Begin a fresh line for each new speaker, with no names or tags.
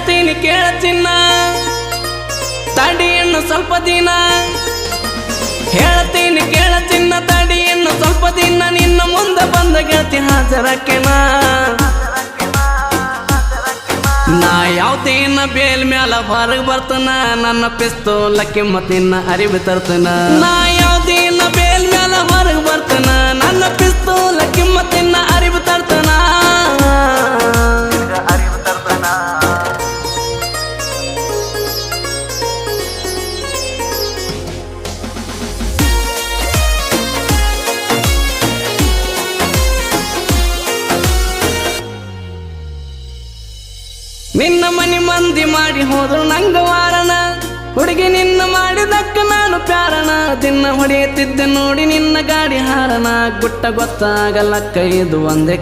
ಹೇಳ್ತೀನಿ ಕೇಳ ಚಿನ್ನ ತಡಿ ಇನ್ನು ಸ್ವಲ್ಪ ದಿನ ಹೇಳ್ತೀನಿ ಕೇಳ ಚಿನ್ನ ತಡಿ ಇನ್ನು ಸ್ವಲ್ಪ ದಿನ ನಿನ್ನ ಮುಂದೆ ಬಂದ ಗೆಳತಿ ಹಾಜರಕ್ಕೆನ ನಾ ಯಾವ್ದೇನ ಬೇಲ್ ಮ್ಯಾಲ ಹೊರಗೆ ಬರ್ತನ ನನ್ನ ಪಿಸ್ತೂಲ ಕಿಮ್ಮತ್ತಿನ ಅರಿವು ತರ್ತನ ನಾ ಯಾವ್ದೇನ ಬೇಲ್ ಮ್ಯಾಲ ಹೊರಗೆ ಬರ್ತನ ನನ್ನ ಪಿಸ್ತೂಲ ಕಿಮ್ಮತ್ತಿನ ಅರಿವು ತರ್ತನ ನಿನ್ನ ಮನಿ ಮಂದಿ ಮಾಡಿ ಹೋದ್ರು ನಂಗ ವಾರನ ಹುಡುಗಿ ನಿನ್ನ ಮಾಡಿದಕ್ಕ ನಾನು ಪ್ಯಾರನ ದಿನ ಹೊಡೆಯುತ್ತಿದ್ದೆ ನೋಡಿ ನಿನ್ನ ಗಾಡಿ ಹಾರನ ಗುಟ್ಟ ಗೊತ್ತಾಗಲ್ಲ ಕೈದು ಒಂದೇ